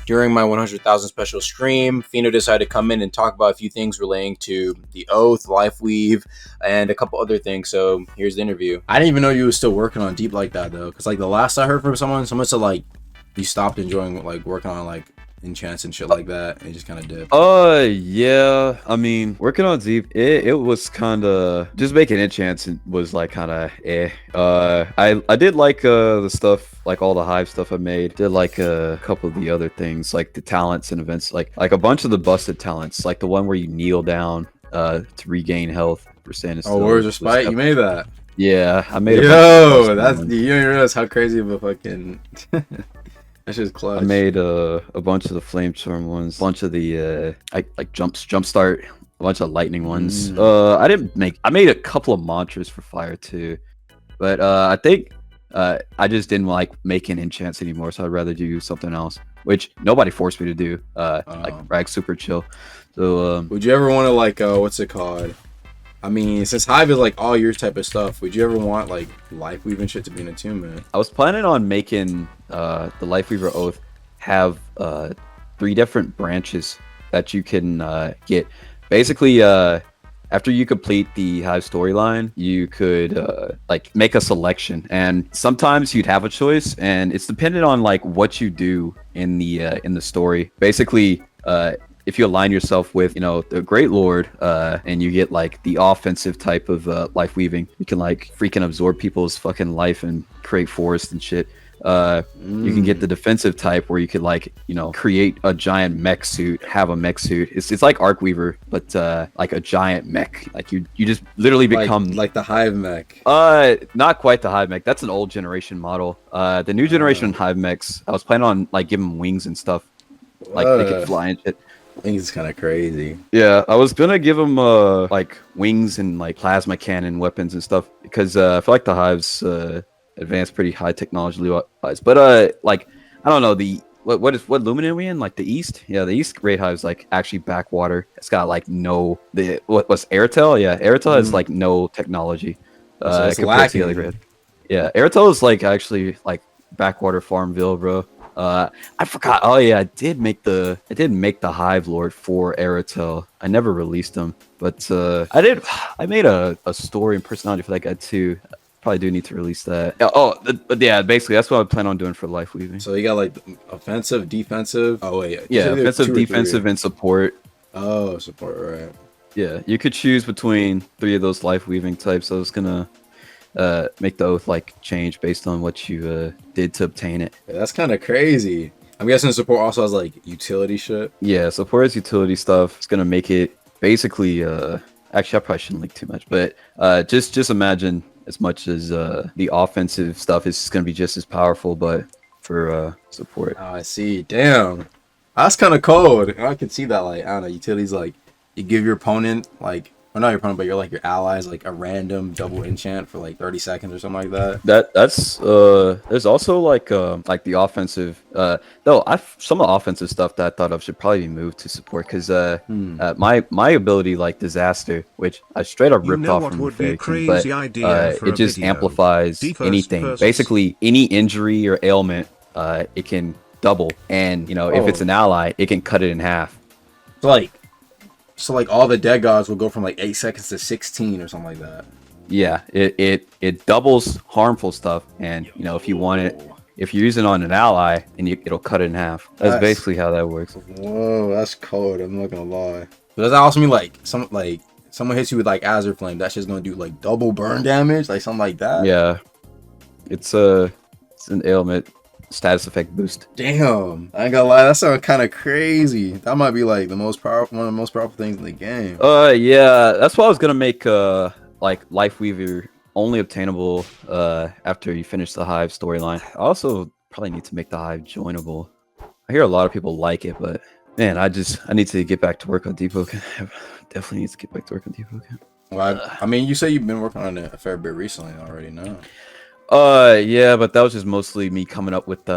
During my 100,000 special stream, Fino decided to come in and talk about a few things relating to the Oath, LifeWeave, and a couple other things. So here's the interview. I didn't even know you were still working on Deep like that though, because like the last I heard from someone said like you stopped enjoying like working on like enchants and shit like that and just kind of dipped. Yeah, I mean, working on Deep, it was kind of just making enchants was like kind of I did like the stuff, like all the Hive stuff I made. Did like a couple of the other things, like the talents and events, like a bunch of the busted talents, like the one where you kneel down to regain health for standing still. Oh, Words of Spite, you made that? Yeah, I made. Yo, that's you don't realize how crazy of a fucking. That's just clutch. I made a bunch of the flamestorm ones, a bunch of the like jumpstart, a bunch of lightning ones. I made a couple of mantras for fire too, but I think I just didn't like making enchants anymore, so I'd rather do something else, which nobody forced me to do. Like Rag super chill. So would you ever want to like what's it called? I mean, since Hive is like all your type of stuff, would you ever want like LifeWeave and shit to be an attunement? I was planning on making the LifeWeaver Oath have 3 different branches that you can get. Basically, after you complete the Hive storyline, you could like make a selection, and sometimes you'd have a choice, and it's dependent on like what you do in the story. Basically, if you align yourself with, you know, the Great Lord, and you get like the offensive type of life weaving, you can like freaking absorb people's fucking life and create forest and shit. You can get the defensive type where you could like, you know, create a giant mech suit, have a mech suit. It's like Arc Weaver, but like a giant mech. Like you just literally become like the Hive mech. Not quite the Hive mech. That's an old generation model. The new generation Hive mechs, I was planning on like giving them wings and stuff, like they could fly and shit. I think it's kind of crazy. Yeah, I was gonna give them like wings and like plasma cannon weapons and stuff, because I feel like the Hives advanced pretty high technology wise. But like I don't know, what lumen are we in? Like the East? Yeah, the East Great Hive's like actually backwater. It's got like no what's Airtel? Yeah, Airtel has like no technology So compared to the other Great. Yeah, Airtel is like actually like backwater Farmville, bro. I forgot. Oh yeah, I did make the Hive Lord for Airtel. I never released them, but I made a story and personality for that guy too. Probably do need to release that. But yeah, basically that's what I plan on doing for life weaving. So you got like offensive, defensive. Oh wait, yeah, offensive, defensive, and support. Oh, support, right? Yeah, you could choose between 3 of those life weaving types. I was gonna make the oath like change based on what you did to obtain it. Yeah, that's kind of crazy. I'm guessing support also has like utility shit. Yeah, support is utility stuff. It's gonna make it basically actually I probably shouldn't leak too much, but just imagine as much as the offensive stuff is gonna be just as powerful, but for support. Oh, I see. Damn, that's kind of cold. I can see that. Like I don't know, utilities like you give your opponent like. Or not your opponent, but you're like your allies, like a random double enchant for like 30 seconds or something like that. That's there's also like the offensive though some of the offensive stuff that I thought of should probably be moved to support, because my ability like disaster, which I straight up ripped off from Faking, but it just amplifies anything. Basically any injury or ailment, it can double, and you know if it's an ally, it can cut it in half. So like all the dead gods will go from like 8 seconds to 16 or something like that. Yeah, it doubles harmful stuff, and you know if you want it, if you're using it on an ally, and it'll cut it in half. That's basically how that works. Whoa, that's cold. I'm not gonna lie. But does that also mean like someone hits you with like Azure Flame, that's just gonna do like double burn damage, like something like that? Yeah, it's an ailment. Status effect boost. Damn, I ain't gonna lie, that sounds kind of crazy. That might be like one of the most powerful things in the game. Yeah, that's why I was gonna make like LifeWeaver only obtainable after you finish the Hive storyline. I also probably need to make the Hive joinable. I hear a lot of people like it, but man, I need to get back to work on Deepwoken. Definitely need to get back to work on Deepwoken. Well, I mean, you say you've been working on it a fair bit recently already, no? Yeah, but that was just mostly me coming up with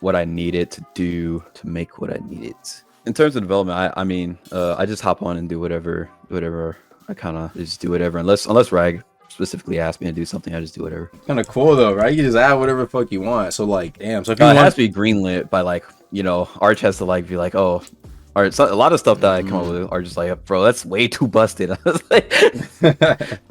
what I needed to do to make what I needed. In terms of development, I mean, I just hop on and do whatever. I kind of just do whatever, unless Rag specifically asked me to do something, I just do whatever. Kind of cool though, right? You just add whatever the fuck you want. So like, damn. So if you it has to be greenlit by like you know, Arch has to like be like, oh, or so, a lot of stuff that I come up with are just like, bro, that's way too busted. I was like,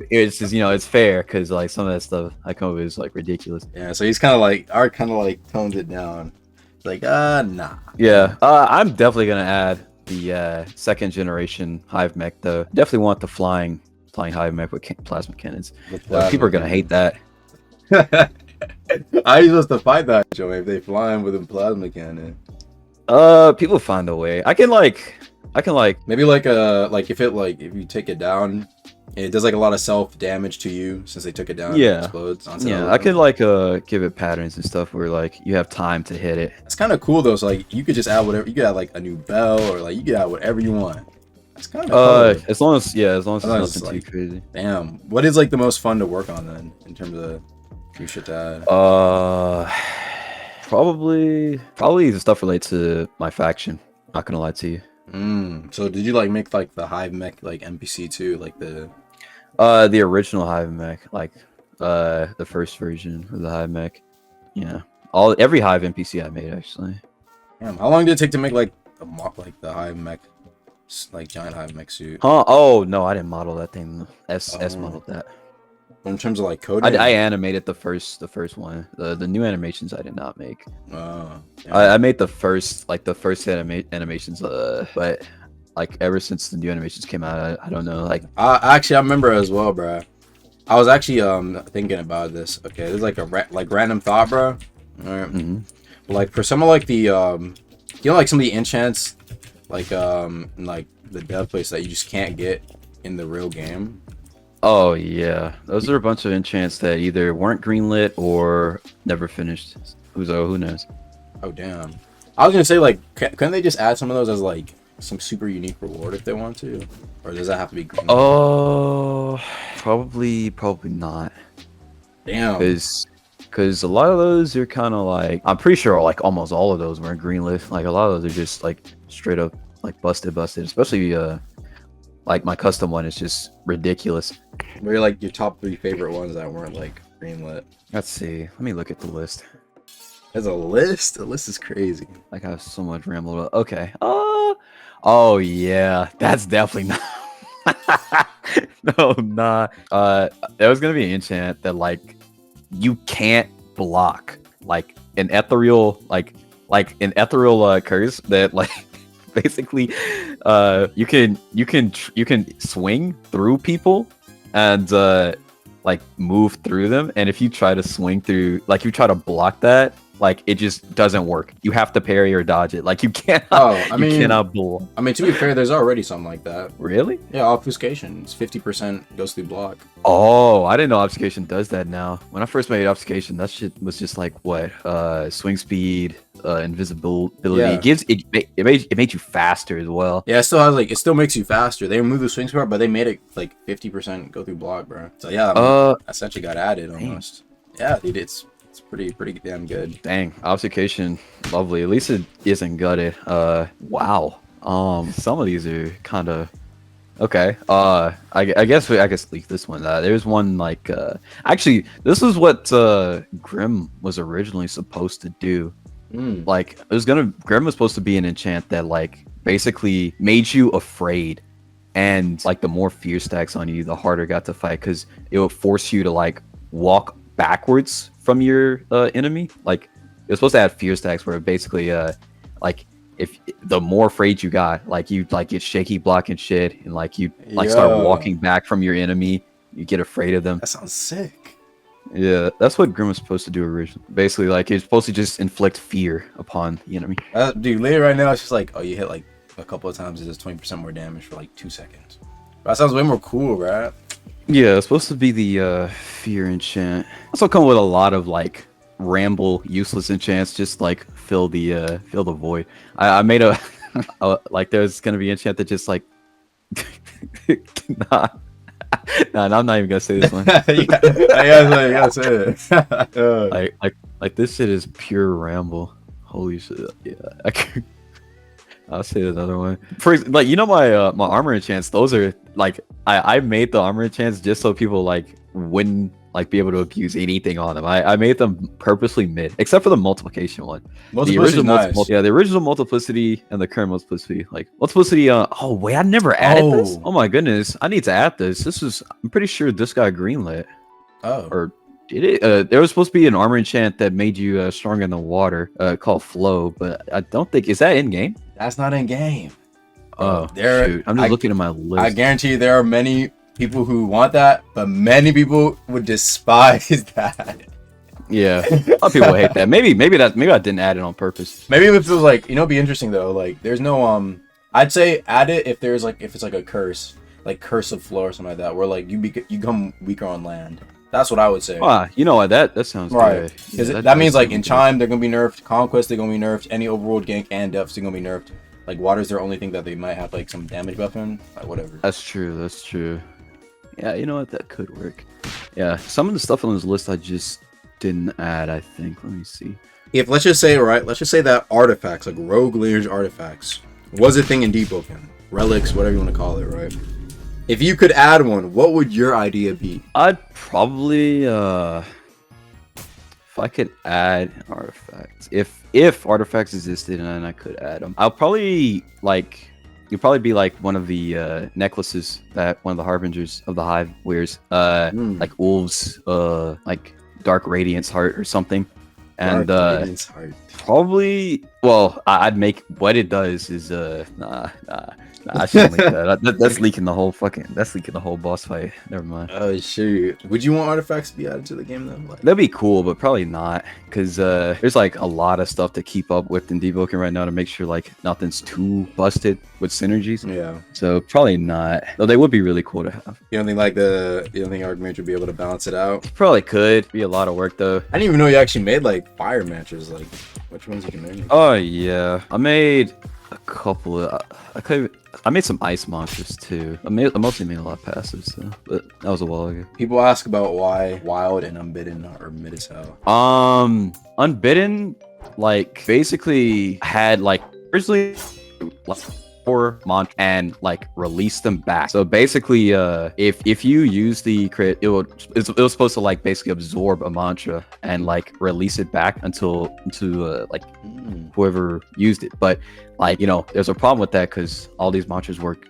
it's just, you know, it's fair because like some of that stuff I come up with is like ridiculous. Yeah, so he's kind of like Art kind of like toned it down. It's like, nah. Yeah, I'm definitely gonna add the second generation Hive mech though. Definitely want the flying Hive mech with plasma cannons. People are gonna hate that. How are you supposed to fight that, Joe? If they fly him with a plasma cannon? People find a way. I can like maybe like if you take it down, it does like a lot of self damage to you since they took it down. Yeah, it explodes. Yeah, I could like give it patterns and stuff where like you have time to hit it. It's kind of cool though. So like you could just add whatever. You could add like a new bell or like you could add whatever you want. That's kind of cool. As long as it's nothing like, too crazy. Damn, what is like the most fun to work on then in terms of new shit to add? Probably the stuff related to my faction. Not gonna lie to you. So did you like make like the Hive mech like NPC too, like the original Hive mech, like the first version of the Hive mech? Yeah, every Hive NPC I made actually. Damn, how long did it take to make like the Hive mech, like giant Hive mech suit? Huh? Oh no, I didn't model that thing. S modeled that. In terms of like coding, I animated the first one. The new animations I did not make. Yeah. I made the first animations, but like ever since the new animations came out, I don't know. Like actually, I remember as well, bro. I was actually thinking about this. Okay, there's like a random thought, bro. All right. Mm-hmm. Like for some of like the like some of the enchants, like the dev place that you just can't get in the real game. Oh yeah, those are a bunch of enchants that either weren't greenlit or never finished. Who knows? Oh damn! I was gonna say like, couldn't they just add some of those as like some super unique reward if they want to, or does that have to be greenlit? Oh, probably not. Damn. Because a lot of those are kind of like, I'm pretty sure like almost all of those weren't greenlit. Like a lot of those are just like straight up like busted. Especially like my custom one is just ridiculous. What are like your top 3 favorite ones that weren't like greenlit? Let's see. Let me look at the list. There's a list? The list is crazy. Like I have so much ramble about. Okay. Oh yeah. That's definitely not. No, nah. There was gonna be an enchant that like you can't block. Like an ethereal curse that like basically you can swing through people and like move through them, and if you try to swing through, like you try to block that, like it just doesn't work. You have to parry or dodge it. Like you cannot cannot block. I mean, to be fair, there's already something like that. Really? Yeah, obfuscation. It's 50% goes through block. Oh, I didn't know obfuscation does that now. When I first made obfuscation, that shit was just like what? Swing speed, invisibility. Yeah. It made you faster as well. Yeah, it still makes you faster. They removed the swing speed, but they made it like 50% go through block, bro. So yeah, that's actually got added almost. Yeah, dude, it's pretty damn good. Dang, obfuscation, lovely. At least it isn't gutted. Wow. Some of these are kind of okay. I guess I could leak this one. There's one like actually, this is what Grim was originally supposed to do. Like Grim was supposed to be an enchant that like basically made you afraid, and like the more fear stacks on you, the harder it got to fight, because it would force you to like walk backwards from your enemy. Like it was supposed to add fear stacks where basically like if the more afraid you got, like you like get shaky blocking shit, and like you like start walking back from your enemy, you get afraid of them. That sounds sick. Yeah, that's what Grim was supposed to do originally. Basically, like he's supposed to just inflict fear upon the enemy. Dude, later right now it's just like, oh, you hit like a couple of times, it does 20% more damage for like 2 seconds. That sounds way more cool, right? Yeah, it's supposed to be the fear enchant. Also come with a lot of like ramble useless enchants, just like fill the void. I made a like there's gonna be enchant that just like nah, I'm not even gonna say this one. You gotta say it. like this shit is pure ramble. Holy shit. Yeah, I'll say another one. For like, you know, my armor enchants, those are like I made the armor enchants just so people like wouldn't like be able to abuse anything on them. I made them purposely mid, except for the multiplication one. Multiplicity is nice. Yeah, the original multiplicity and the current multiplicity. Like multiplicity. Oh wait, I never added this. Oh my goodness, I need to add this. I'm pretty sure this got greenlit. Oh. Or did it? There was supposed to be an armor enchant that made you stronger in the water, called Flow, but I don't think is that in game. That's not in game. Oh, shoot. I'm just looking at my list. I guarantee you there are many people who want that, but many people would despise that. Yeah, a lot of people hate that. Maybe I didn't add it on purpose. Maybe if it was like, you know, it'd be interesting though. Like, there's no I'd say add it if there's like if it's like a curse, like Curse of Flow or something like that, where like you become weaker on land. That's what I would say. You know what? That sounds right. Because yeah, that means like in Chime they're gonna be nerfed, Conquest they're gonna be nerfed, any overworld gank and depths they're gonna be nerfed. Like water's their only thing that they might have like some damage buff in, like whatever. That's true. Yeah, you know what? That could work. Yeah, some of the stuff on this list I just didn't add, I think. Let me see. If let's just say that artifacts, like rogue lineage artifacts, was a thing in Deepwoken. Relics, whatever you want to call it, right? If you could add one, what would your idea be? I'd probably if I could add artifacts. If artifacts existed and I could add them, I'll probably like you'd probably be like one of the necklaces that one of the harbingers of the hive wears, like wolves, like dark radiance heart or something. And probably, well, I'd make what it does is I shouldn't leak that. That's leaking the whole boss fight. Never mind. Oh shoot! Would you want artifacts to be added to the game though? Like, that'd be cool, but probably not, because there's like a lot of stuff to keep up with in Deepwoken right now to make sure like nothing's too busted with synergies. Yeah. So probably not. Though they would be really cool to have. You don't think Archmage would be able to balance it out? Probably could. Be a lot of work though. I didn't even know you actually made like fire matches. Like, which ones you can make? Oh yeah, I made a couple of. I made some ice monsters too. I mostly made a lot of passives though, but that was a while ago. People ask about why Wild and Unbidden are mid as hell. Unbidden, like basically had like originally for monster and like release them back. So basically, if you use the crit, it was supposed to like basically absorb a mantra and like release it back to whoever used it. But like, you know, there's a problem with that because all these mantras work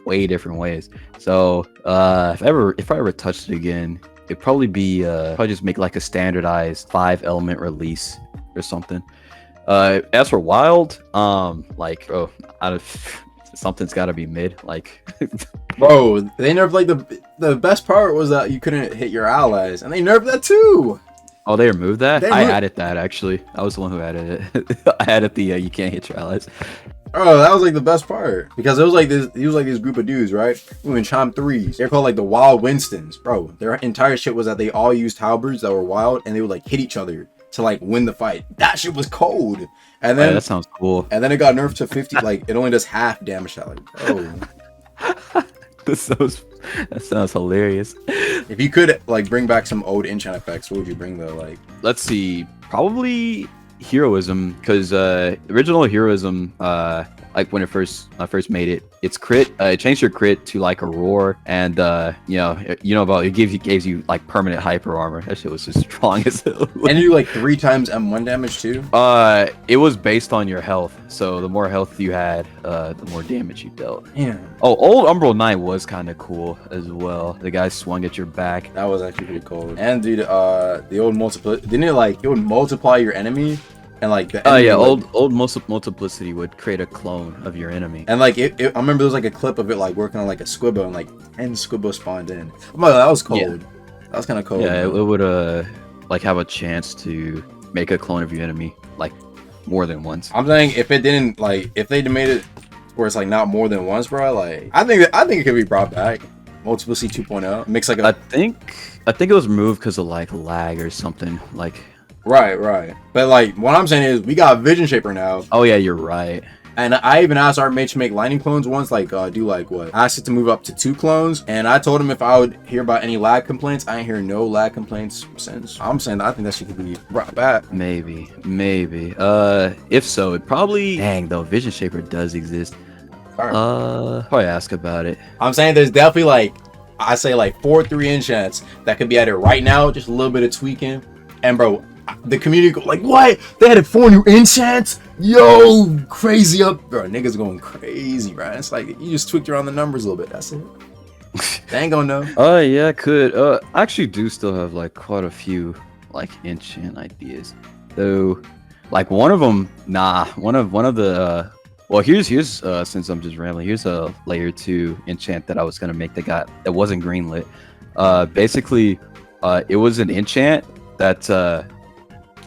way different ways. So if I ever touched it again, it'd probably be probably just make like a standardized 5-element release or something. As for Wild, like, bro, something's got to be mid. Like, bro, they nerfed like the best part was that you couldn't hit your allies, and they nerfed that too. Oh, they removed that? I added that actually. I was the one who added it. I added the you can't hit your allies. Oh, that was like the best part because it was like this group of dudes, right? We in Chime 3s. They're called like the Wild Winstons, bro. Their entire shit was that they all used halberds that were wild, and they would like hit each other to like win the fight. That shit was cold. And then that sounds cool. And then it got nerfed to 50. Like it only does half damage. That like, oh, that sounds hilarious. If you could like bring back some old enchant effects, what would you bring though? Like, let's see, probably heroism, because original heroism, like when I first made it, it's crit. It changed your crit to like a roar, and you know about it gives you like permanent hyper armor. That shit was just strong as hell. And you like 3 times M1 damage too. It was based on your health, so the more health you had, the more damage you dealt. Yeah. Oh, old Umbral Knight was kind of cool as well. The guy swung at your back. That was actually pretty cool. And dude, the old didn't it like it would multiply your enemy? And like the old multiplicity would create a clone of your enemy. And like I remember there was like a clip of it like working on like a Squibbo, and like 10 Squibbo spawned in. Oh my god, that was cold. Yeah. That was kind of cold. Yeah, it would like have a chance to make a clone of your enemy like more than once. I'm saying if it didn't, like, if they made it where it's like not more than once, bro, like I think it could be brought back. Multiplicity 2.0 makes like a. I think it was removed because of like lag or something like. Right. But like what I'm saying is we got Vision Shaper now. Oh yeah, you're right. And I even asked our mate to make lightning clones once, like do like what? I asked it to move up to 2 clones, and I told him if I would hear about any lag complaints. I ain't hear no lag complaints since. I'm saying that I think that shit could be brought back. Maybe. If so, it probably. Dang though, Vision Shaper does exist. Probably ask about it. I'm saying there's definitely like I say like 4-3 enchants that could be added right now, just a little bit of tweaking. And bro, the community go like, what? They added 4 new enchants? Yo, crazy up, bro. Niggas going crazy, right? It's like you just tweaked around the numbers a little bit. That's it. They ain't gonna know. Oh yeah, I could. I actually do still have like quite a few like enchant ideas, though. Like one of them, one of the. Well, here's since I'm just rambling. Here's a layer 2 enchant that I was gonna make that wasn't greenlit. Basically, it was an enchant that.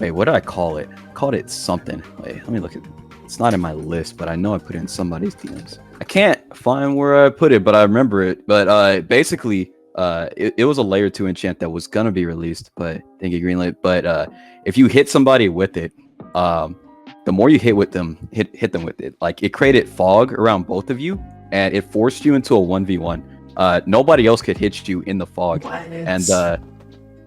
Wait, what did I call it? I called it something. Wait, let me look at. It's not in my list, but I know I put it in somebody's DMs. I can't find where I put it, but I remember it. But basically, it was a layer 2 enchant that was gonna be released, but didn't get greenlit. But if you hit somebody with it, the more you hit them with it, like it created fog around both of you, and it forced you into a 1v1. Nobody else could hit you in the fog, and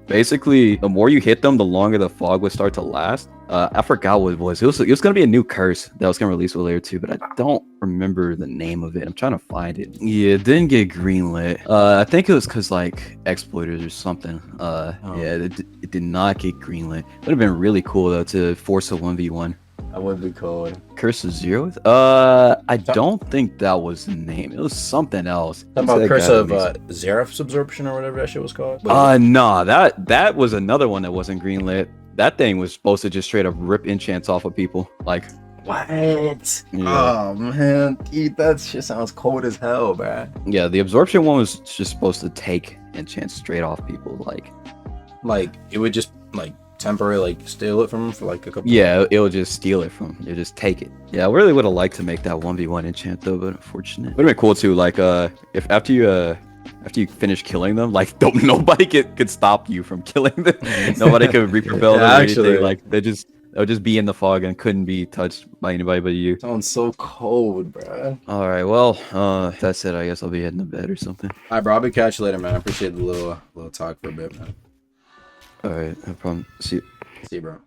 basically, the more you hit them, the longer the fog would start to last. I forgot what it was. It was going to be a new curse that was going to release with layer 2, but I don't remember the name of it. I'm trying to find it. Yeah, it didn't get greenlit. I think it was because like exploiters or something. Yeah, it did not get greenlit. Would have been really cool though to force a 1v1. That would be cool. Curse of Zeroth? I don't think that was the name. It was something else. About Curse of Zeraph's Absorption or whatever that shit was called? Nah, that was another one that wasn't greenlit. That thing was supposed to just straight up rip enchants off of people. Like, what? Yeah. Oh man, dude, that shit sounds cold as hell, bruh. Yeah, the Absorption one was just supposed to take enchants straight off people. Like it would just like temporarily like steal it from them for like a couple. Yeah, it would just steal it from. It just take it. Yeah, I really would have liked to make that 1v1 enchant though, but unfortunate. Would have been cool too. Like, if after you finish killing them, like nobody could stop you from killing them. Nobody could repropel them. Actually, like they'll just be in the fog and couldn't be touched by anybody but you. Sounds so cold, bro. All right, well, that's it. I guess I'll be heading to bed or something. All right, bro. I'll be catch you later, man. I appreciate the little talk for a bit, man. All right, no problem. See you. See you, bro.